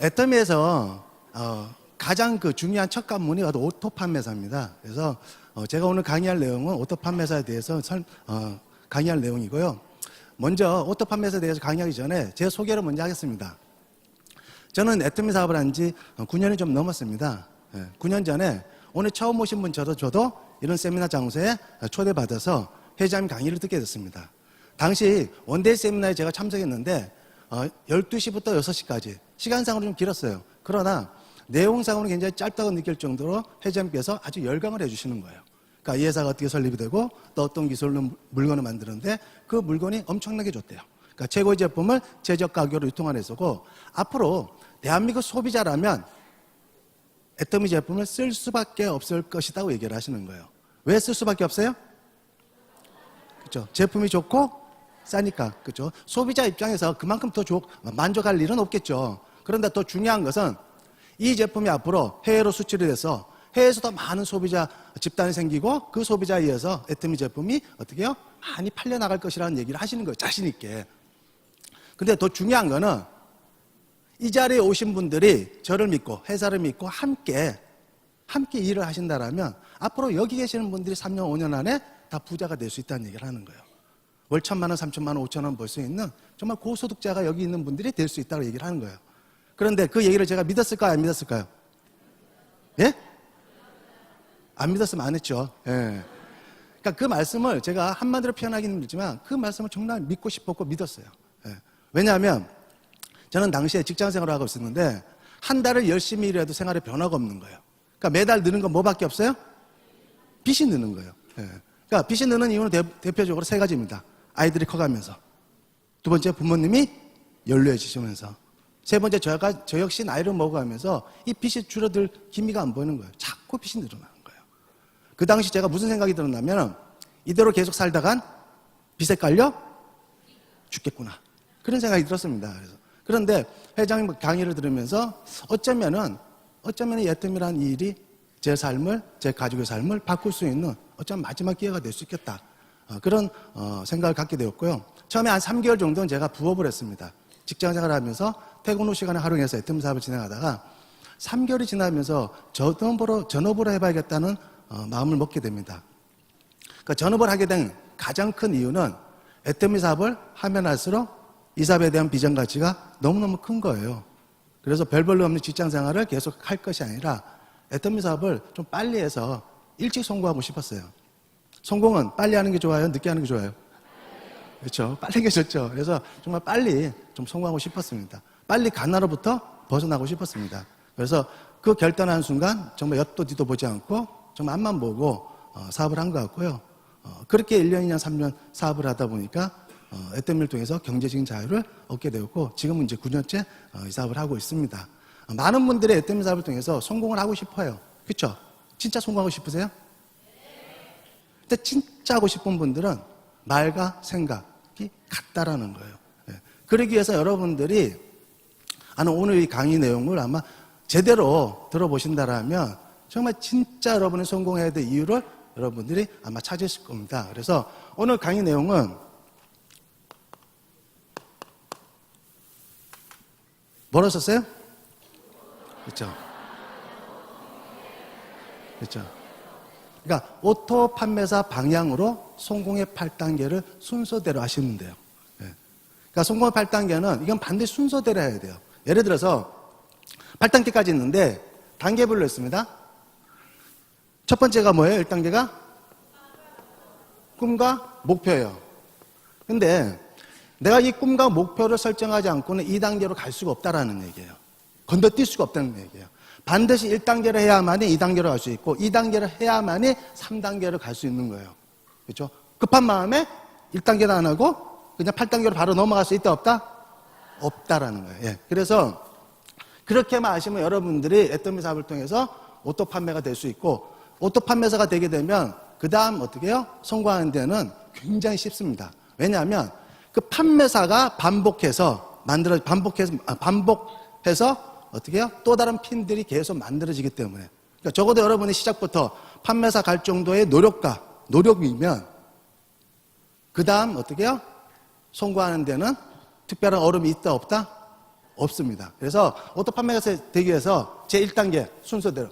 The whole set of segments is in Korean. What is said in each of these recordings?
애터미에서 가장 중요한 첫 관문이 오토 판매사입니다. 그래서 제가 오늘 강의할 내용은 오토 판매사에 대해서 강의할 내용이고요. 먼저 오토 판매사에 대해서 강의하기 전에 제 소개를 먼저 하겠습니다. 저는 애터미 사업을 한 지 9년이 좀 넘었습니다. 9년 전에 오늘 처음 오신 분 저도 이런 세미나 장소에 초대받아서 회장님 강의를 듣게 됐습니다. 당시 원데이 세미나에 제가 참석했는데 12시부터 6시까지 시간상으로 좀 길었어요. 그러나 내용상으로 굉장히 짧다고 느낄 정도로 회장님께서 아주 열강을 해주시는 거예요. 그러니까 이 회사가 어떻게 설립이 되고 또 어떤 기술로 물건을 만드는데 그 물건이 엄청나게 좋대요. 그러니까 최고의 제품을 최저 가격으로 유통하는 회사고 앞으로 대한민국 소비자라면 애터미 제품을 쓸 수밖에 없을 것이라고 얘기를 하시는 거예요. 왜 쓸 수밖에 없어요? 그렇죠. 제품이 좋고 싸니까. 그렇죠. 소비자 입장에서 그만큼 더 만족할 일은 없겠죠. 그런데 더 중요한 것은 이 제품이 앞으로 해외로 수출이 돼서 해외에서 더 많은 소비자 집단이 생기고 그 소비자에 의해서 애터미 제품이 어떻게 해요? 많이 팔려나갈 것이라는 얘기를 하시는 거예요. 자신 있게. 근데 더 중요한 거는 이 자리에 오신 분들이 저를 믿고 회사를 믿고 함께 일을 하신다라면 앞으로 여기 계시는 분들이 3년, 5년 안에 다 부자가 될 수 있다는 얘기를 하는 거예요. 월 1,000만 원, 3,000만 원, 5,000원 벌 수 있는 정말 고소득자가 여기 있는 분들이 될 수 있다고 얘기를 하는 거예요. 그런데 그 얘기를 제가 믿었을까요? 안 믿었을까요? 예? 안 믿었으면 안 했죠. 예. 그러니까 그 말씀을 제가 한마디로 표현하기는 힘들지만 그 말씀을 정말 믿고 싶었고 믿었어요. 예. 왜냐하면 저는 당시에 직장 생활을 하고 있었는데 한 달을 열심히 일해도 생활에 변화가 없는 거예요. 그러니까 매달 느는 건 뭐밖에 없어요? 빚이 느는 거예요. 예. 그러니까 빚이 느는 이유는 대표적으로 세 가지입니다. 아이들이 커가면서, 두 번째 부모님이 연로해지시면서, 세 번째 저 역시 나이를 먹어가면서 이 빚이 줄어들 기미가 안 보이는 거예요. 자꾸 빚이 늘어나는 거예요. 그 당시 제가 무슨 생각이 들었냐면 이대로 계속 살다간 빚에 깔려 죽겠구나. 그런 생각이 들었습니다. 그런데 회장님 강의를 들으면서 어쩌면은 이 애터미라는 일이 제 삶을, 제 가족의 삶을 바꿀 수 있는 어쩌면 마지막 기회가 될 수 있겠다. 그런 생각을 갖게 되었고요. 처음에 한 3개월 정도는 제가 부업을 했습니다. 직장 생활을 하면서 퇴근 후 시간을 활용해서 애터미 사업을 진행하다가 3개월이 지나면서 전업으로 해봐야겠다는 마음을 먹게 됩니다. 그러니까 전업을 하게 된 가장 큰 이유는 애터미 사업을 하면 할수록 이 사업에 대한 비전 가치가 너무너무 큰 거예요. 그래서 별 볼일 없는 직장 생활을 계속 할 것이 아니라 애터미 사업을 좀 빨리 해서 일찍 성공하고 싶었어요. 성공은 빨리 하는 게 좋아요? 늦게 하는 게 좋아요? 그렇죠. 빨리 게 좋죠. 그래서 정말 빨리 좀 성공하고 싶었습니다. 빨리 가나로부터 벗어나고 싶었습니다. 그래서 그 결단한 순간 정말 옆도 뒤도 보지 않고 정말 앞만 보고 사업을 한 것 같고요. 그렇게 1년, 2년, 3년 사업을 하다 보니까 애터미를 통해서 경제적인 자유를 얻게 되었고 지금은 이제 9년째 이 사업을 하고 있습니다. 많은 분들이 애터미 사업을 통해서 성공을 하고 싶어요. 그렇죠? 진짜 성공하고 싶으세요? 근데 진짜 하고 싶은 분들은 말과 생각이 같다라는 거예요. 그러기 위해서 여러분들이 오늘 이 강의 내용을 아마 제대로 들어보신다라면 정말 진짜 여러분이 성공해야 될 이유를 여러분들이 아마 찾으실 겁니다. 그래서 오늘 강의 내용은 뭐라고 썼어요? 그렇죠. 그렇죠. 그러니까 오토 판매사 방향으로 성공의 8단계를 순서대로 하시면 돼요. 그러니까 성공의 8단계는 이건 반드시 순서대로 해야 돼요. 예를 들어서 8단계까지 있는데 단계별로 있습니다. 첫 번째가 뭐예요? 1단계가 꿈과 목표예요. 근데 내가 이 꿈과 목표를 설정하지 않고는 2단계로 갈 수가 없다라는 얘기예요. 건너뛸 수가 없다는 얘기예요. 반드시 1단계를 해야만이 2단계로 갈 수 있고 2단계를 해야만이 3단계로 갈 수 있는 거예요. 그렇죠? 급한 마음에 1단계도 안 하고 그냥 8단계로 바로 넘어갈 수 있다 없다? 없다라는 거예요. 예. 그래서 그렇게만 아시면 여러분들이 애터미 사업을 통해서 오토 판매가 될 수 있고 오토 판매사가 되게 되면 그 다음 어떻게 해요? 성공하는 데는 굉장히 쉽습니다. 왜냐하면 그 판매사가 반복해서 어떻게 해요? 또 다른 핀들이 계속 만들어지기 때문에. 그러니까 적어도 여러분이 시작부터 판매사 갈 정도의 노력이면 그 다음 어떻게 해요? 성공하는 데는 특별한 어려움이 있다 없다? 없습니다. 그래서 오토 판매사 되기 위해서 제 1단계 순서대로.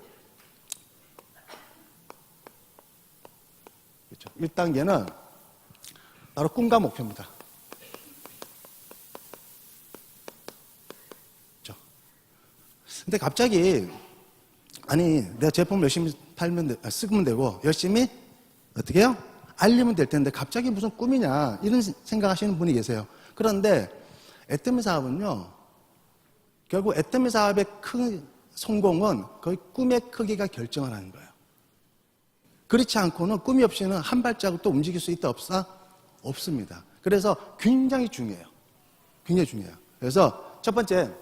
그렇죠. 1단계는 바로 꿈과 목표입니다. 그렇죠. 근데 갑자기 아니 내가 제품 열심히 쓰면 되고 열심히 어떻게 해요? 알리면 될 텐데 갑자기 무슨 꿈이냐 이런 생각하시는 분이 계세요. 그런데 애터미 사업은요, 결국 애터미 사업의 성공은 거의 꿈의 크기가 결정을 하는 거예요. 그렇지 않고는 꿈이 없이는 한 발자국도 움직일 수 있다 없다? 없습니다. 그래서 굉장히 중요해요. 굉장히 중요해요. 그래서 첫 번째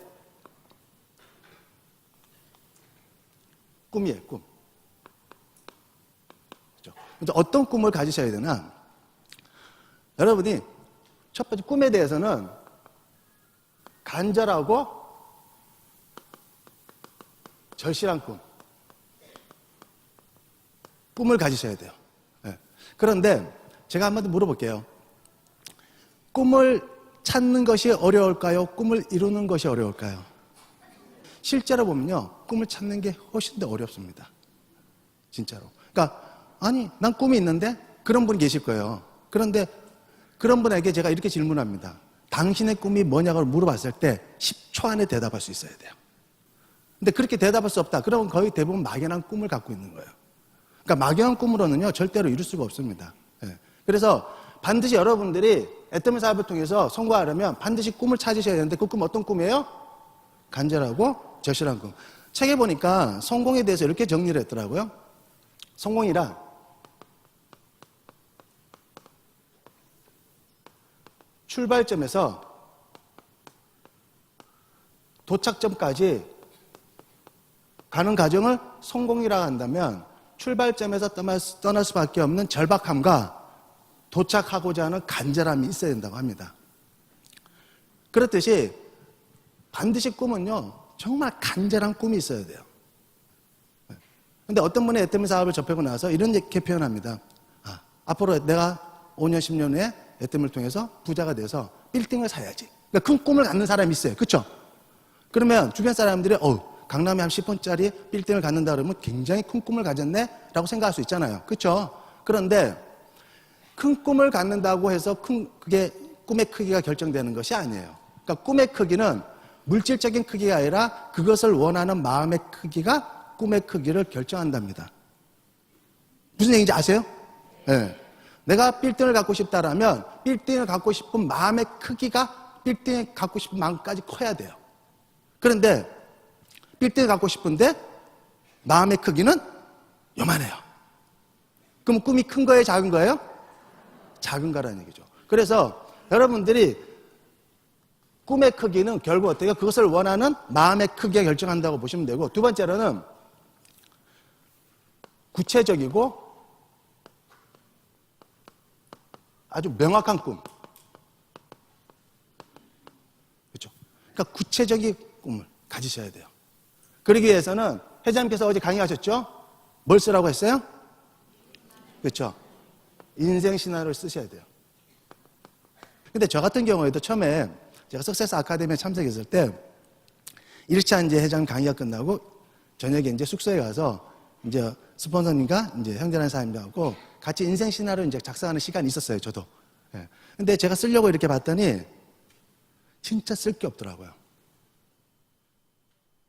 꿈이에요. 꿈. 그렇죠? 어떤 꿈을 가지셔야 되나? 여러분이 첫 번째 꿈에 대해서는 간절하고 절실한 꿈을 가지셔야 돼요. 네. 그런데 제가 한번 물어볼게요. 꿈을 찾는 것이 어려울까요? 꿈을 이루는 것이 어려울까요? 실제로 보면요, 꿈을 찾는 게 훨씬 더 어렵습니다. 진짜로. 그러니까 아니 난 꿈이 있는데 그런 분이 계실 거예요. 그런데 그런 분에게 제가 이렇게 질문합니다. 당신의 꿈이 뭐냐고 물어봤을 때 10초 안에 대답할 수 있어야 돼요. 근데 그렇게 대답할 수 없다. 그러면 거의 대부분 막연한 꿈을 갖고 있는 거예요. 그러니까 막연한 꿈으로는요 절대로 이룰 수가 없습니다. 네. 그래서 반드시 여러분들이 애터미 사업을 통해서 성공하려면 반드시 꿈을 찾으셔야 되는데 그 꿈 어떤 꿈이에요? 간절하고 절실한 꿈. 책에 보니까 성공에 대해서 이렇게 정리를 했더라고요. 성공이란 출발점에서 도착점까지 가는 과정을 성공이라고 한다면 출발점에서 떠날 수밖에 없는 절박함과 도착하고자 하는 간절함이 있어야 된다고 합니다. 그렇듯이 반드시 꿈은요 정말 간절한 꿈이 있어야 돼요. 근데 어떤 분이 애터미 사업을 접하고 나서 이렇게 표현합니다. 앞으로 내가 5년, 10년 후에 애터미를 통해서 부자가 돼서 빌딩을 사야지. 그러니까 큰 꿈을 갖는 사람이 있어요. 그렇죠? 그러면 주변 사람들이 강남에 한 10호짜리 빌딩을 갖는다 그러면 굉장히 큰 꿈을 가졌네? 라고 생각할 수 있잖아요. 그렇죠? 그런데 큰 꿈을 갖는다고 해서 그게 꿈의 크기가 결정되는 것이 아니에요. 그러니까 꿈의 크기는 물질적인 크기가 아니라 그것을 원하는 마음의 크기가 꿈의 크기를 결정한답니다. 무슨 얘기인지 아세요? 네. 내가 빌딩을 갖고 싶다라면 빌딩을 갖고 싶은 마음의 크기가 빌딩을 갖고 싶은 마음까지 커야 돼요. 그런데 빌딩을 갖고 싶은데 마음의 크기는 요만해요. 그럼 꿈이 큰 거예요? 작은 거예요? 작은 거라는 얘기죠. 그래서 여러분들이 꿈의 크기는 결국 어때요? 그것을 원하는 마음의 크기가 결정한다고 보시면 되고, 두 번째로는 구체적이고 아주 명확한 꿈. 그렇죠? 그러니까 구체적인 꿈을 가지셔야 돼요. 그러기 위해서는 회장님께서 어제 강의하셨죠? 뭘 쓰라고 했어요? 그렇죠? 인생 시나리오를 쓰셔야 돼요. 근데 저 같은 경우에도 처음에 제가 석세스 아카데미에 참석했을 때 1차 이제 회장 강의가 끝나고 저녁에 이제 숙소에 가서 이제 스폰서님과 이제 형제라는 사람들하고 같이 인생 시나리오 이제 작성하는 시간이 있었어요, 저도. 예. 근데 제가 쓰려고 이렇게 봤더니 진짜 쓸 게 없더라고요.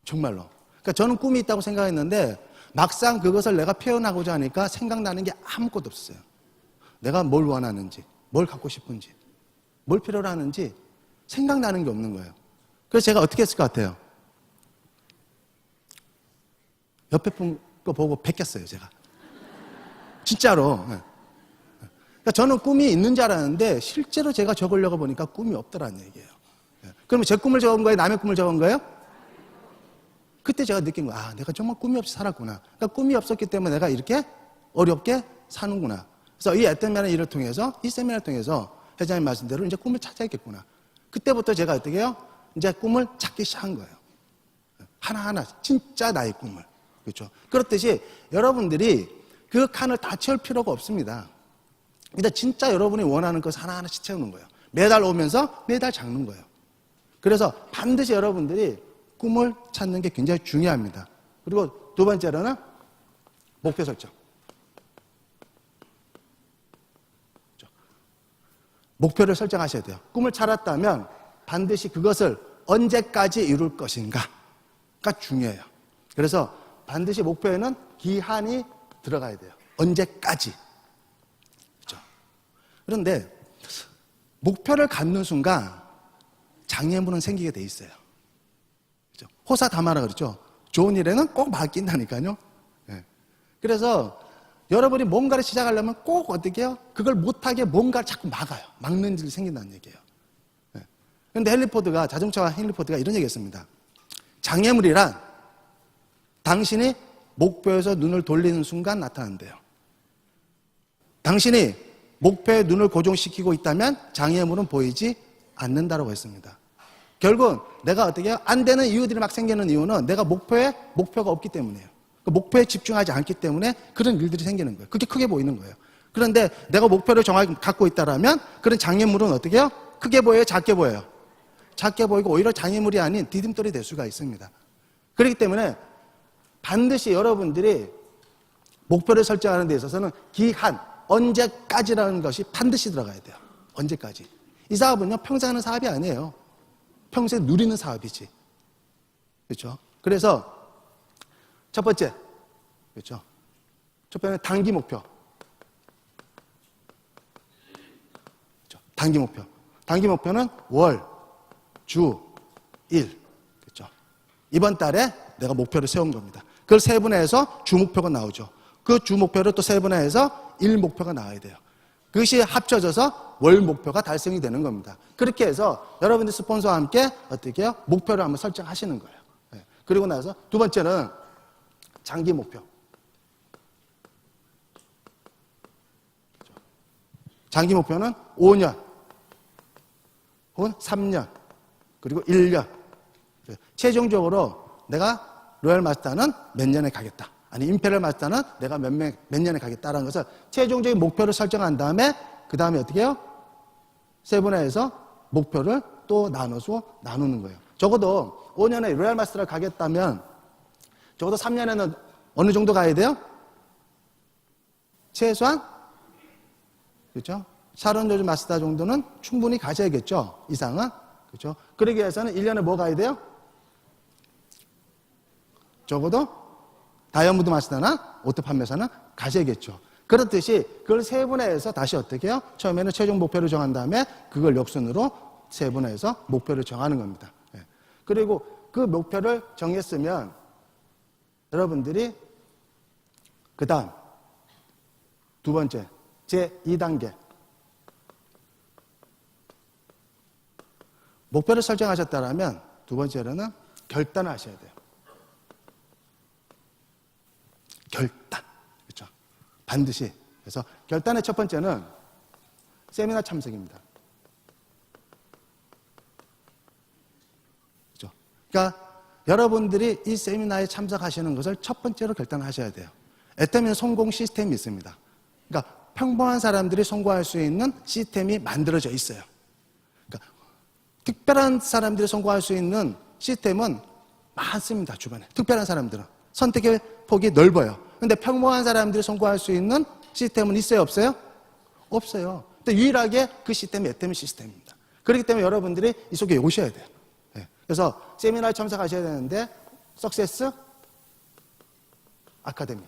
정말로. 그러니까 저는 꿈이 있다고 생각했는데 막상 그것을 내가 표현하고자 하니까 생각나는 게 아무것도 없었어요. 내가 뭘 원하는지, 뭘 갖고 싶은지, 뭘 필요로 하는지 생각나는 게 없는 거예요. 그래서 제가 어떻게 했을 것 같아요? 옆에 분 거 보고 베꼈어요, 제가. 진짜로. 그러니까 저는 꿈이 있는 줄 알았는데 실제로 제가 적으려고 보니까 꿈이 없더라는 얘기예요. 그러면 제 꿈을 적은 거예요? 남의 꿈을 적은 거예요? 그때 제가 느낀 거야. 내가 정말 꿈이 없이 살았구나. 그러니까 꿈이 없었기 때문에 내가 이렇게 어렵게 사는구나. 그래서 이 애터미라는 일을 통해서, 이 세미나를 통해서 회장님 말씀대로 이제 꿈을 찾아야겠구나. 그때부터 제가 어떻게 해요? 이제 꿈을 찾기 시작한 거예요. 하나하나 진짜 나의 꿈을. 그렇죠? 그렇듯이 여러분들이 그 칸을 다 채울 필요가 없습니다. 근데 진짜 여러분이 원하는 것을 하나하나씩 채우는 거예요. 매달 오면서 매달 작는 거예요. 그래서 반드시 여러분들이 꿈을 찾는 게 굉장히 중요합니다. 그리고 두 번째로는 목표 설정. 목표를 설정하셔야 돼요. 꿈을 찾았다면 반드시 그것을 언제까지 이룰 것인가가 중요해요. 그래서 반드시 목표에는 기한이 들어가야 돼요. 언제까지. 그렇죠? 그런데 목표를 갖는 순간 장애물은 생기게 돼 있어요. 그렇죠? 호사다마라 그랬죠. 좋은 일에는 꼭 맡긴다니까요. 네. 그래서 여러분이 뭔가를 시작하려면 꼭 어떻게 해요? 그걸 못하게 뭔가를 자꾸 막아요. 막는 일이 생긴다는 얘기예요. 그런데 자동차와 헨리 포드가 이런 얘기 했습니다. 장애물이란 당신이 목표에서 눈을 돌리는 순간 나타난대요. 당신이 목표에 눈을 고정시키고 있다면 장애물은 보이지 않는다고 했습니다. 결국은 내가 어떻게 해요? 안 되는 이유들이 막 생기는 이유는 내가 목표가 없기 때문이에요. 그 목표에 집중하지 않기 때문에 그런 일들이 생기는 거예요. 그게 크게 보이는 거예요. 그런데 내가 목표를 정확히 갖고 있다라면 그런 장애물은 어떻게 해요? 크게 보여요? 작게 보여요? 작게 보이고 오히려 장애물이 아닌 디딤돌이 될 수가 있습니다. 그렇기 때문에 반드시 여러분들이 목표를 설정하는 데 있어서는 기한, 언제까지라는 것이 반드시 들어가야 돼요. 언제까지. 이 사업은요, 평생 하는 사업이 아니에요. 평생 누리는 사업이지. 그렇죠? 그래서 첫 번째, 그렇죠? 첫 번째는 단기 목표. 그렇죠? 단기 목표. 단기 목표는 월, 주, 일. 그렇죠? 이번 달에 내가 목표를 세운 겁니다. 그걸 세분화해서 주 목표가 나오죠. 그 주 목표를 또 세분화해서 일 목표가 나와야 돼요. 그것이 합쳐져서 월 목표가 달성이 되는 겁니다. 그렇게 해서 여러분들 스폰서와 함께 어떻게 해요? 목표를 한번 설정하시는 거예요. 네. 그리고 나서 두 번째는 장기 목표. 장기 목표는 5년, 혹은 3년, 그리고 1년. 최종적으로 내가 로얄 마스터는 몇 년에 가겠다. 아니, 임페리얼 마스터는 내가 몇 년에 가겠다라는 것을 최종적인 목표를 설정한 다음에 그 다음에 어떻게 해요? 세분화해서 목표를 또 나누는 거예요. 적어도 5년에 로얄 마스터를 가겠다면 적어도 3년에는 어느 정도 가야 돼요? 최소한 그렇죠? 샤론 조지 마스터 정도는 충분히 가셔야겠죠. 이상은. 그렇죠? 그러기 위해서는 1년에 뭐 가야 돼요? 적어도 다이아몬드 마스터나 오토 판매사는 가셔야겠죠. 그렇듯이 그걸 세분화해서 다시 어떻게 해요? 처음에는 최종 목표를 정한 다음에 그걸 역순으로 세분화해서 목표를 정하는 겁니다. 그리고 그 목표를 정했으면 여러분들이 그 다음 두 번째 제2단계 목표를 설정하셨다면 두 번째로는 결단을 하셔야 돼요. 결단. 그렇죠? 반드시. 그래서 결단의 첫 번째는 세미나 참석입니다. 그렇죠? 그러니까 여러분들이 이 세미나에 참석하시는 것을 첫 번째로 결단하셔야 돼요. 애터미는 성공 시스템이 있습니다. 그러니까 평범한 사람들이 성공할 수 있는 시스템이 만들어져 있어요. 그러니까 특별한 사람들이 성공할 수 있는 시스템은 많습니다. 주변에. 특별한 사람들은. 선택의 폭이 넓어요. 근데 평범한 사람들이 성공할 수 있는 시스템은 있어요? 없어요? 없어요. 근데 유일하게 그 시스템이 애터미 시스템입니다. 그렇기 때문에 여러분들이 이 속에 오셔야 돼요. 네. 그래서 세미나에 참석하셔야 되는데 석세스 아카데미.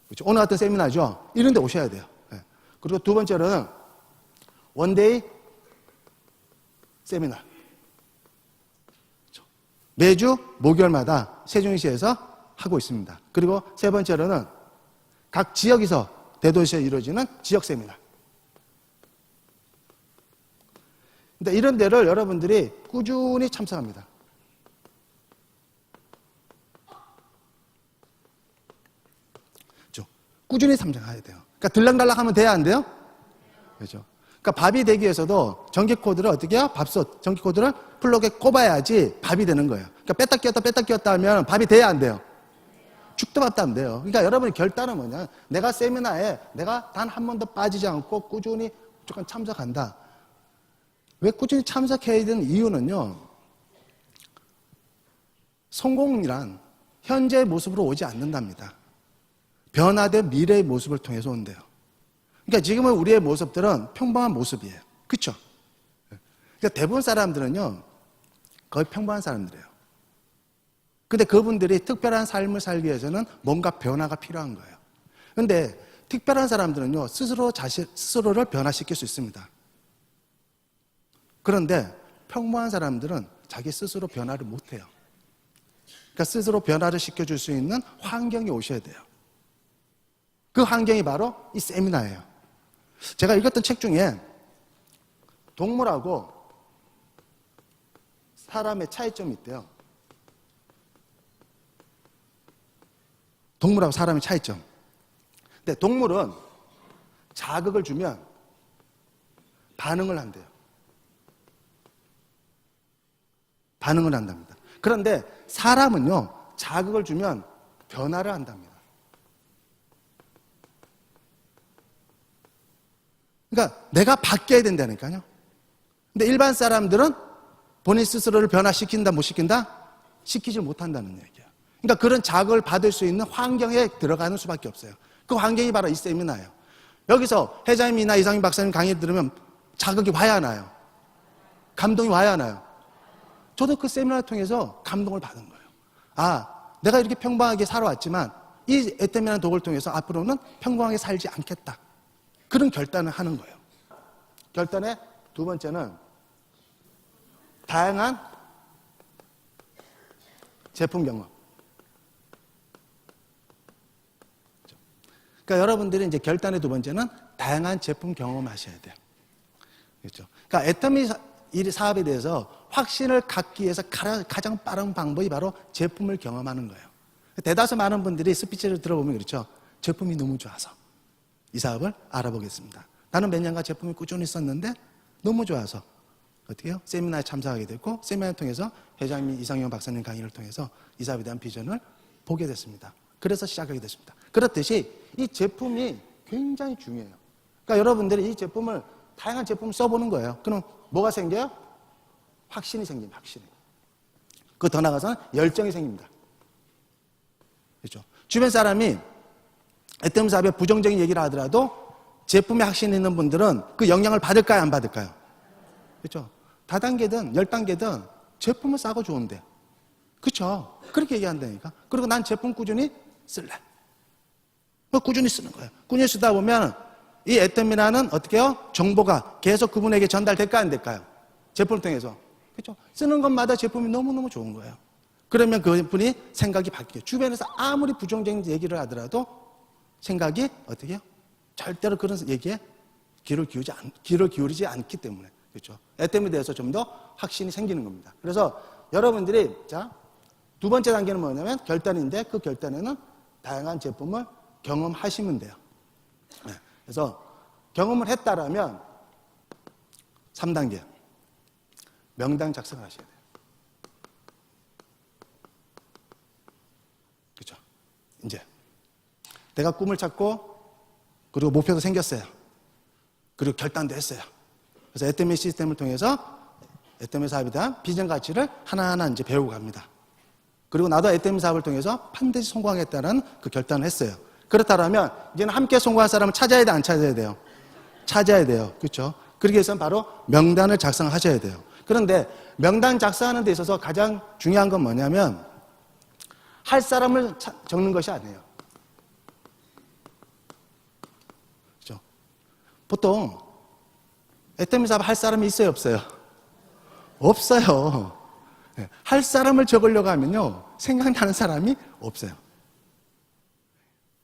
그렇죠? 오늘 같은 세미나죠. 이런 데 오셔야 돼요. 네. 그리고 두 번째로는 원데이 세미나. 그렇죠? 매주 목요일마다 세종시에서 하고 있습니다. 그리고 세 번째로는 각 지역에서 대도시에 이루어지는 지역 세미나. 근데 이런 데를 여러분들이 꾸준히 참석합니다. 그렇죠? 꾸준히 참석해야 돼요. 그러니까 들락날락 하면 돼야 안 돼요? 그렇죠? 그러니까 밥이 되기 위해서도 전기 코드를 어떻게 해요? 밥솥, 전기 코드를 플러그에 꼽아야지 밥이 되는 거예요. 그러니까 뺐다 끼웠다 하면 밥이 돼야 안 돼요? 죽도 밥도 안 돼요. 그러니까 여러분의 결단은 뭐냐? 내가 세미나에 내가 단 한 번도 빠지지 않고 꾸준히 무조건 참석한다. 왜 꾸준히 참석해야 되는 이유는요, 성공이란 현재의 모습으로 오지 않는답니다. 변화된 미래의 모습을 통해서 온대요. 그러니까 지금은 우리의 모습들은 평범한 모습이에요. 그렇죠? 그러니까 대부분 사람들은요, 거의 평범한 사람들이에요. 근데 그분들이 특별한 삶을 살기 위해서는 뭔가 변화가 필요한 거예요. 근데 특별한 사람들은요, 스스로를 변화시킬 수 있습니다. 그런데 평범한 사람들은 자기 스스로 변화를 못 해요. 그러니까 스스로 변화를 시켜줄 수 있는 환경이 오셔야 돼요. 그 환경이 바로 이 세미나예요. 제가 읽었던 책 중에 동물하고 사람의 차이점이 있대요. 동물하고 사람의 차이점. 근데 동물은 자극을 주면 반응을 한대요. 반응을 한답니다. 그런데 사람은요, 자극을 주면 변화를 한답니다. 그러니까 내가 바뀌어야 된다니까요. 근데 일반 사람들은 본인 스스로를 변화시킨다, 못 시킨다? 시키지 못한다는 얘기예요. 그러니까 그런 자극을 받을 수 있는 환경에 들어가는 수밖에 없어요. 그 환경이 바로 이 세미나예요. 여기서 회장님이나 이상민 박사님 강의 들으면 자극이 와야 하나요? 감동이 와야 하나요? 저도 그 세미나를 통해서 감동을 받은 거예요. 아, 내가 이렇게 평범하게 살아왔지만 이 에템이라는 도구를 통해서 앞으로는 평범하게 살지 않겠다. 그런 결단을 하는 거예요. 결단의 두 번째는 다양한 제품 경험. 그러니까 여러분들이 이제 결단의 두 번째는 다양한 제품 경험하셔야 돼요. 그렇죠? 그러니까 애터미 이 사업에 대해서 확신을 갖기 위해서 가장 빠른 방법이 바로 제품을 경험하는 거예요. 대다수 많은 분들이 스피치를 들어보면 그렇죠. 제품이 너무 좋아서 이 사업을 알아보겠습니다. 나는 몇 년간 제품이 꾸준히 썼는데 너무 좋아서 어떻게 해요? 세미나에 참석하게 됐고 세미나를 통해서 회장님 이상영 박사님 강의를 통해서 이 사업에 대한 비전을 보게 됐습니다. 그래서 시작하게 됐습니다. 그렇듯이 이 제품이 굉장히 중요해요. 그러니까 여러분들이 이 제품을 다양한 제품을 써보는 거예요. 그럼 뭐가 생겨요? 확신이 생깁니다. 확신이. 그 더 나가서는 열정이 생깁니다. 그렇죠? 주변 사람이 애템 사업에 부정적인 얘기를 하더라도 제품에 확신이 있는 분들은 그 영향을 받을까요? 안 받을까요? 그렇죠? 다단계든 10단계든 제품을 싸고 좋은데. 그렇죠? 그렇게 얘기한다니까. 그리고 난 제품 꾸준히 쓸래. 뭐 꾸준히 쓰는 거예요. 꾸준히 쓰다 보면 이 애템이라는 어떻게 해요? 정보가 계속 그분에게 전달될까요? 안 될까요? 제품을 통해서. 그렇죠? 쓰는 것마다 제품이 너무너무 좋은 거예요. 그러면 그분이 생각이 바뀌어요. 주변에서 아무리 부정적인 얘기를 하더라도 생각이 어떻게 해요? 절대로 그런 얘기에 귀를 기울이지 않기 때문에. 그렇죠? 애템에 대해서 좀 더 확신이 생기는 겁니다. 그래서 여러분들이 자, 두 번째 단계는 뭐냐면 결단인데 그 결단에는 다양한 제품을 경험하시면 돼요. 네. 그래서 경험을 했다라면 3단계 명단 작성을 하셔야 돼요. 그렇죠? 이제 내가 꿈을 찾고 그리고 목표도 생겼어요. 그리고 결단도 했어요. 그래서 애터미 시스템을 통해서 애터미 사업에 대한 비전 가치를 하나하나 이제 배우고 갑니다. 그리고 나도 애터미 사업을 통해서 반드시 성공하겠다는 그 결단을 했어요. 그렇다면 이제는 함께 성공할 사람을 찾아야 돼, 안 찾아야 돼요? 찾아야 돼요. 그렇죠? 그러기 위해서는 바로 명단을 작성하셔야 돼요. 그런데 명단 작성하는 데 있어서 가장 중요한 건 뭐냐면 할 사람을 적는 것이 아니에요. 그렇죠? 보통 애터미 사업 할 사람이 있어요, 없어요? 없어요. 할 사람을 적으려고 하면요 생각나는 사람이 없어요.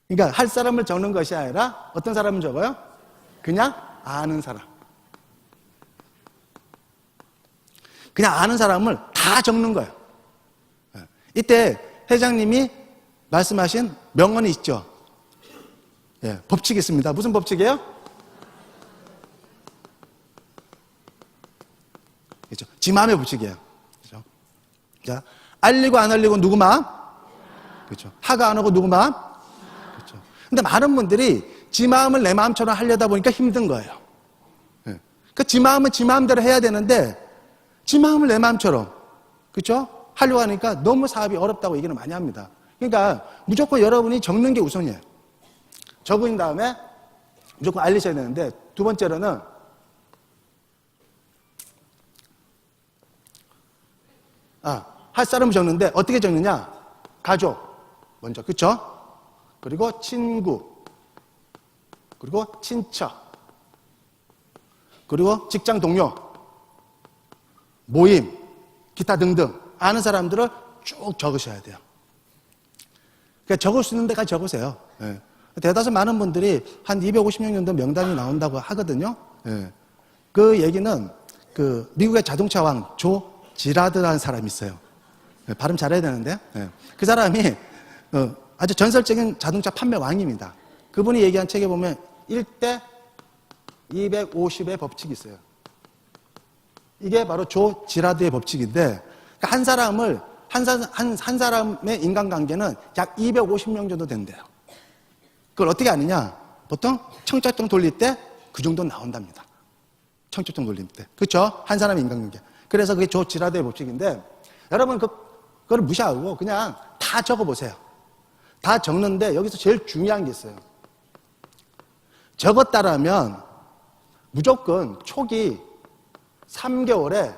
그러니까 할 사람을 적는 것이 아니라 어떤 사람을 적어요? 그냥 아는 사람. 그냥 아는 사람을 다 적는 거예요. 이때 회장님이 말씀하신 명언이 있죠. 예, 법칙이 있습니다. 무슨 법칙이에요? 그렇죠? 지 마음의 법칙이에요. 그렇죠? 자, 알리고 안 알리고 누구 마음? 그렇죠. 하가 안 하고 누구 마음? 근데 많은 분들이 지 마음을 내 마음처럼 하려다 보니까 힘든 거예요. 그러니까 지 마음은 지 마음대로 해야 되는데 지 마음을 내 마음처럼 그렇죠? 하려고 하니까 너무 사업이 어렵다고 얘기를 많이 합니다. 그러니까 무조건 여러분이 적는 게 우선이에요. 적은 다음에 무조건 알리셔야 되는데 두 번째로는 할 사람을 적는데 어떻게 적느냐? 가족 먼저 그렇죠? 그리고 친구 그리고 친척 그리고 직장 동료 모임 기타 등등 아는 사람들을 쭉 적으셔야 돼요. 그러니까 적을 수 있는 데까지 적으세요. 예. 대다수 많은 분들이 한 250명 정도 명단이 나온다고 하거든요. 예. 그 얘기는 그 미국의 자동차 왕 조 지라드라는 사람이 있어요. 예. 발음 잘해야 되는데 그 사람이 아주 전설적인 자동차 판매 왕입니다. 그분이 얘기한 책에 보면 1대 250의 법칙이 있어요. 이게 바로 조 지라드의 법칙인데 한 사람을 한 사람의 인간관계는 약 250명 정도 된대요. 그걸 어떻게 아느냐? 보통 청첩장 돌릴 때 그 정도 나온답니다. 청첩장 돌릴 때. 그렇죠? 한 사람의 인간관계. 그래서 그게 조 지라드의 법칙인데 여러분 그걸 무시하고 그냥 다 적어보세요. 다 적는데 여기서 제일 중요한 게 있어요. 적었다라면 무조건 초기 3개월에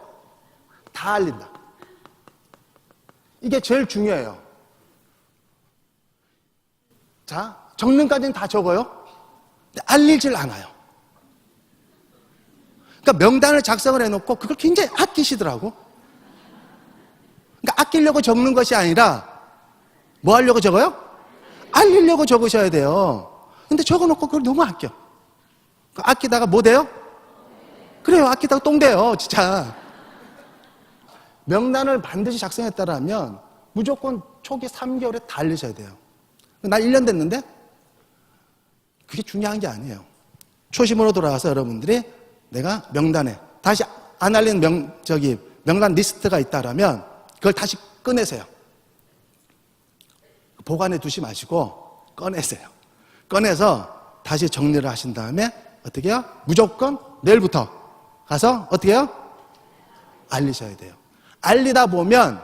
다 알린다. 이게 제일 중요해요. 자, 적는까지는 다 적어요. 근데 알리질 않아요. 그러니까 명단을 작성을 해놓고 그걸 굉장히 아끼시더라고. 그러니까 아끼려고 적는 것이 아니라 뭐 하려고 적어요? 알리려고 적으셔야 돼요. 근데 적어놓고 그걸 너무 아껴. 아끼다가 뭐 돼요? 그래요. 아끼다가 똥 돼요. 진짜. 명단을 반드시 작성했다라면 무조건 초기 3개월에 다 알리셔야 돼요. 나 1년 됐는데 그게 중요한 게 아니에요. 초심으로 돌아가서 여러분들이 내가 명단에 다시 안 알린 명단 리스트가 있다라면 그걸 다시 꺼내세요. 보관해 두지 마시고 꺼내세요. 꺼내서 다시 정리를 하신 다음에 어떻게 해요? 무조건 내일부터 가서 어떻게 해요? 알리셔야 돼요. 알리면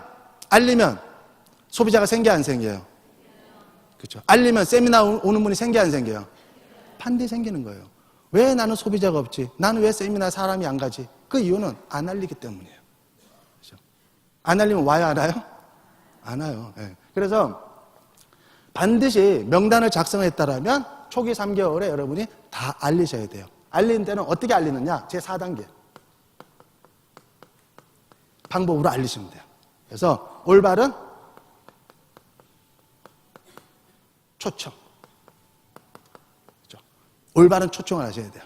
소비자가 생겨 안 생겨요? 그렇죠. 알리면 세미나 오는 분이 생겨 안 생겨요? 반드시 생기는 거예요. 왜 나는 소비자가 없지? 나는 왜 세미나 사람이 안 가지? 그 이유는 안 알리기 때문이에요. 그렇죠? 안 알리면 와요, 안 와요? 안 와요. 네. 그래서 반드시 명단을 작성했다라면 초기 3개월에 여러분이 다 알리셔야 돼요. 알리는 때는 어떻게 알리느냐? 제 4단계. 방법으로 알리시면 돼요. 그래서 올바른 초청. 그렇죠? 올바른 초청을 하셔야 돼요.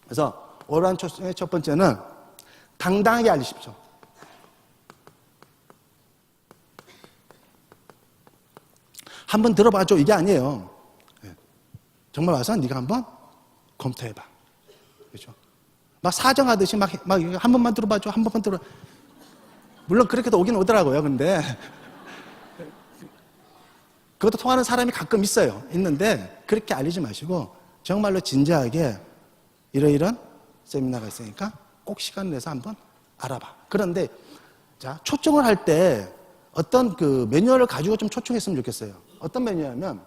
그래서 올바른 초청의 첫 번째는 당당하게 알리십시오. 한번 들어봐줘 이게 아니에요. 정말 와서 네가 한번 검토해봐. 그렇죠? 막 사정하듯이 막 한 번만 들어봐줘, 한 번만 들어. 물론 그렇게도 오긴 오더라고요. 근데 그것도 통하는 사람이 가끔 있어요. 있는데 그렇게 알리지 마시고 정말로 진지하게 이런 세미나가 있으니까 꼭 시간 내서 한번 알아봐. 그런데 자 초청을 할 때 어떤 그 매뉴얼을 가지고 좀 초청했으면 좋겠어요. 어떤 매뉴얼이냐면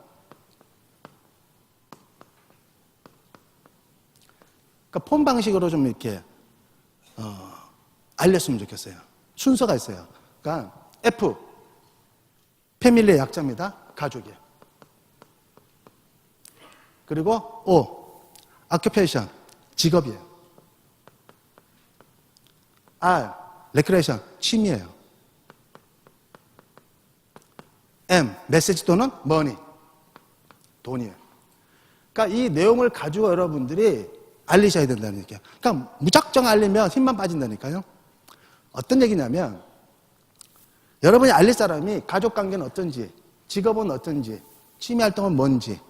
그러니까 폰 방식으로 좀 이렇게 알렸으면 좋겠어요. 순서가 있어요. 그러니까 F 패밀리의 약자입니다. 가족이에요. 그리고 O 아큐페이션 직업이에요. R 레크레이션 취미예요. M 메시지 또는 머니 돈이에요. 그러니까 이 내용을 가지고 여러분들이 알리셔야 된다는 얘기예요. 그러니까 무작정 알리면 힘만 빠진다니까요. 어떤 얘기냐면 여러분이 알릴 사람이 가족관계는 어떤지 직업은 어떤지 취미활동은 뭔지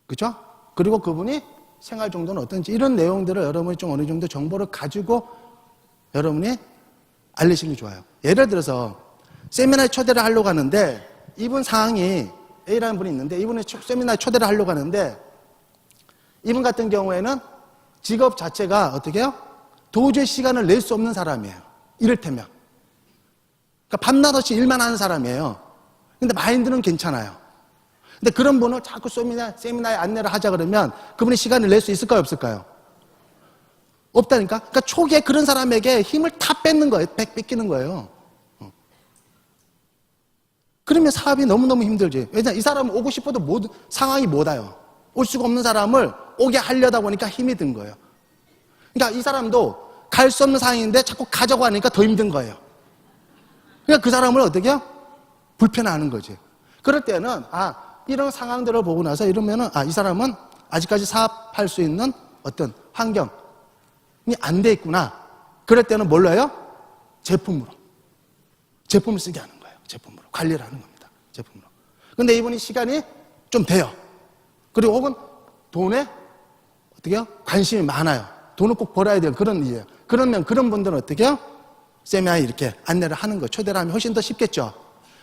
그렇죠? 그리고 그분이 생활 정도는 어떤지 이런 내용들을 여러분이 좀 어느 정도 정보를 가지고 여러분이 알리시는 게 좋아요. 예를 들어서 세미나에 초대를 하려고 하는데 이분 상황이 A라는 분이 있는데 이분이 세미나에 초대를 하려고 하는데 이분 같은 경우에는 직업 자체가 어떻게 해요? 도저히 시간을 낼 수 없는 사람이에요. 이를테면. 그러니까 밤낮 없이 일만 하는 사람이에요. 근데 마인드는 괜찮아요. 근데 그런 분을 자꾸 세미나에 안내를 하자 그러면 그분이 시간을 낼 수 있을까요? 없을까요? 없다니까? 그러니까 초기에 그런 사람에게 힘을 다 뺏는 거예요. 뺏기는 거예요. 그러면 사업이 너무너무 힘들지. 왜냐면 이 사람은 오고 싶어도 상황이 못 와요. 올 수가 없는 사람을 오게 하려다 보니까 힘이 든 거예요. 그러니까 이 사람도 갈 수 없는 상황인데 자꾸 가자고 하니까 더 힘든 거예요. 그러니까 그 사람을 어떻게 해요? 불편해하는 거지. 그럴 때는 이런 상황들을 보고 나서 이러면은 이 사람은 아직까지 사업할 수 있는 어떤 환경이 안 돼 있구나. 그럴 때는 뭘로 해요? 제품을 쓰게 하는 거예요. 제품으로 관리를 하는 겁니다. 제품으로. 근데 이분이 시간이 좀 돼요. 그리고 혹은 돈에 어떻게 해요? 관심이 많아요. 돈을 꼭 벌어야 되는 그런 일이에요. 그러면 그런 분들은 어떻게 해요? 세미나에 이렇게 안내를 하는 거예요. 초대를 하면 훨씬 더 쉽겠죠.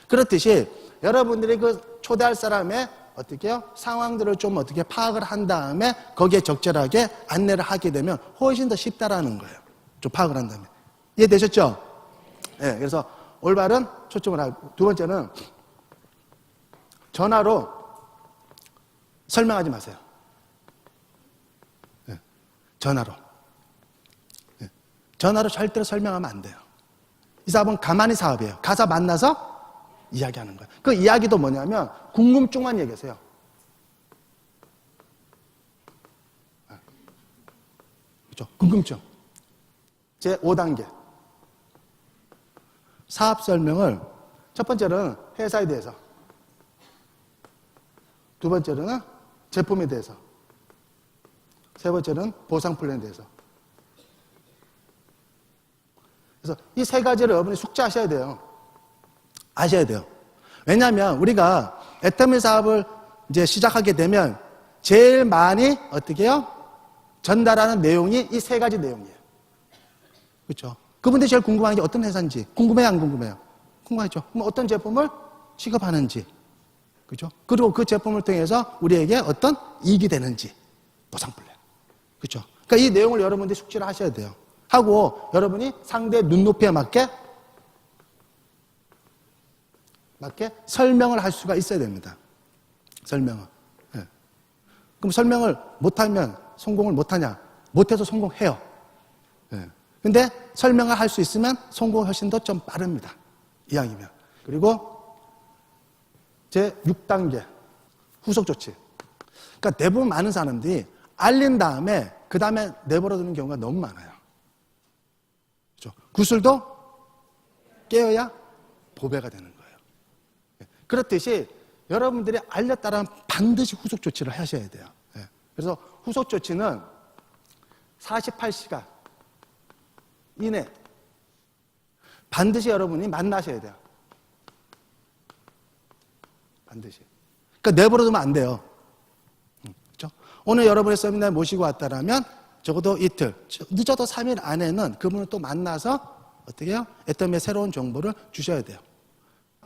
그렇듯이 여러분들이 그 초대할 사람의 어떻게 해요? 상황들을 좀 어떻게 파악을 한 다음에 거기에 적절하게 안내를 하게 되면 훨씬 더 쉽다라는 거예요. 좀 파악을 한 다음에. 이해되셨죠? 네, 그래서 올바른 초점을 하고, 두 번째는 전화로 설명하지 마세요. 네, 전화로. 네, 전화로 절대로 설명하면 안 돼요. 이 사업은 가만히 사업이에요. 가서 만나서 이야기하는 거예요. 그 이야기도 뭐냐면 궁금증만 얘기하세요. 그렇죠? 궁금증. 제 5단계. 사업 설명을 첫 번째는 회사에 대해서, 두 번째는 제품에 대해서, 세 번째는 보상 플랜에 대해서. 그래서 이 세 가지를 여러분이 숙지하셔야 돼요. 아셔야 돼요. 왜냐하면 우리가 애터미 사업을 이제 시작하게 되면 제일 많이 어떻게 해요? 전달하는 내용이 이 세 가지 내용이에요. 그렇죠? 그분들이 제일 궁금한 게 어떤 회사인지 궁금해요, 안 궁금해요? 궁금하죠. 그럼 어떤 제품을 취급하는지, 그렇죠? 그리고 그 제품을 통해서 우리에게 어떤 이익이 되는지, 보상 플랜, 그렇죠? 그러니까 이 내용을 여러분들이 숙지를 하셔야 돼요. 하고 여러분이 상대의 눈높이에 맞게 설명을 할 수가 있어야 됩니다. 설명을. 네. 그럼 설명을 못하면 성공을 못하냐? 못해서 성공해요. 네. 근데 설명을 할 수 있으면 성공이 훨씬 더 좀 빠릅니다. 이왕이면. 그리고 제 6단계 후속 조치. 그러니까 대부분 많은 사람들이 알린 다음에 그 다음에 내버려두는 경우가 너무 많아요. 그렇죠? 구슬도 깨어야 보배가 되는 거예요. 그렇듯이 여러분들이 알렸다라면 반드시 후속 조치를 하셔야 돼요. 그래서 후속 조치는 48시간 이내 반드시 여러분이 만나셔야 돼요. 반드시. 그러니까 내버려두면 안 돼요. 그렇죠? 오늘 여러분의 세미나에 모시고 왔다라면 적어도 이틀, 늦어도 3일 안에는 그분을 또 만나서 어떻게 해요? 애터미의 새로운 정보를 주셔야 돼요.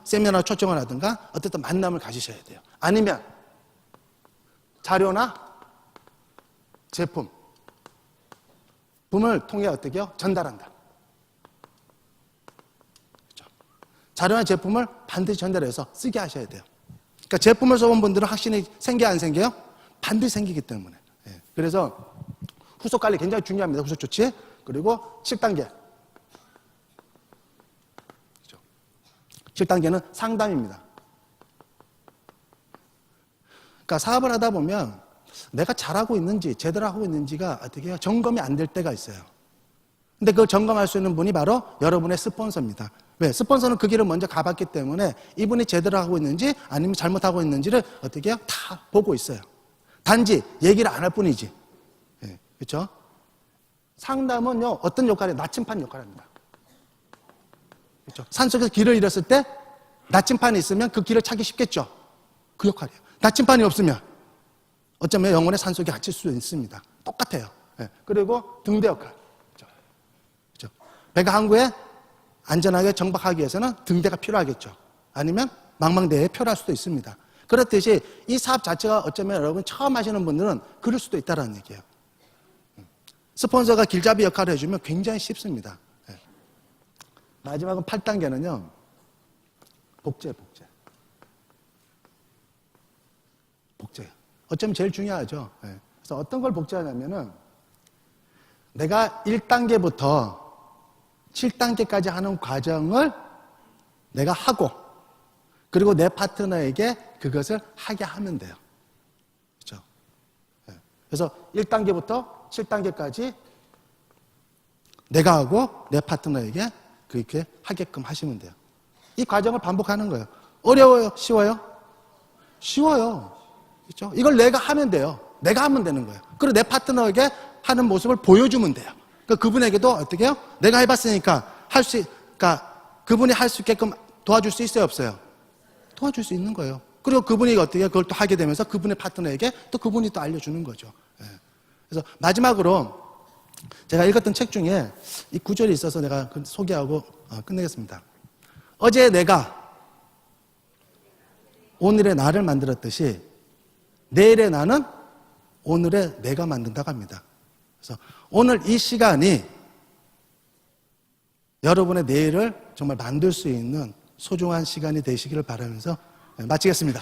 세미나 초청을 하든가 어쨌든 만남을 가지셔야 돼요. 아니면 자료나 제품, 을 통해 어떻게 해요? 전달한다. 그렇죠? 자료나 제품을 반드시 전달해서 쓰게 하셔야 돼요. 그러니까 제품을 써본 분들은 확신이 생겨 안 생겨요? 반드시 생기기 때문에. 그래서 후속 관리 굉장히 중요합니다. 후속 조치. 그리고 7단계. 7단계는 상담입니다. 그러니까 사업을 하다 보면 내가 잘하고 있는지 제대로 하고 있는지가 어떻게 해요? 점검이 안 될 때가 있어요. 근데 그걸 점검할 수 있는 분이 바로 여러분의 스폰서입니다. 왜? 스폰서는 그 길을 먼저 가봤기 때문에 이분이 제대로 하고 있는지 아니면 잘못하고 있는지를 어떻게 해요? 다 보고 있어요. 단지 얘기를 안 할 뿐이지. 네, 그렇죠? 상담은요, 어떤 역할이에요? 나침판 역할입니다. 그렇죠? 산속에서 길을 잃었을 때 나침판이 있으면 그 길을 찾기 쉽겠죠? 그 역할이에요. 나침판이 없으면 어쩌면 영혼의 산속에 갇힐 수 있습니다. 똑같아요. 네. 그리고 등대 역할. 그렇죠? 배가 항구에 안전하게 정박하기 위해서는 등대가 필요하겠죠. 아니면 망망대해에 표류할 수도 있습니다. 그렇듯이 이 사업 자체가 어쩌면 여러분 처음 하시는 분들은 그럴 수도 있다는 얘기예요. 스폰서가 길잡이 역할을 해주면 굉장히 쉽습니다. 예. 마지막은 8단계는요. 복제. 어쩌면 제일 중요하죠. 예. 그래서 어떤 걸 복제하냐면은 내가 1단계부터 7단계까지 하는 과정을 내가 하고 그리고 내 파트너에게 그것을 하게 하면 돼요. 그렇죠? 예. 그래서 1단계부터 7단계까지 내가 하고 내 파트너에게 그렇게 하게끔 하시면 돼요. 이 과정을 반복하는 거예요. 어려워요? 쉬워요? 쉬워요. 그렇죠? 이걸 내가 하면 돼요. 내가 하면 되는 거예요. 그리고 내 파트너에게 하는 모습을 보여주면 돼요. 그러니까 그분에게도 어떻게 해요? 내가 해봤으니까 그러니까 그분이 할 수 있게끔 도와줄 수 있어요? 없어요? 도와줄 수 있는 거예요. 그리고 그분이 어떻게 해요? 그걸 또 하게 되면서 그분의 파트너에게 또 그분이 또 알려주는 거죠. 예. 그래서 마지막으로 제가 읽었던 책 중에 이 구절이 있어서 내가 소개하고 끝내겠습니다. 어제 내가 오늘의 나를 만들었듯이 내일의 나는 오늘의 내가 만든다고 합니다. 그래서 오늘 이 시간이 여러분의 내일을 정말 만들 수 있는 소중한 시간이 되시기를 바라면서 마치겠습니다.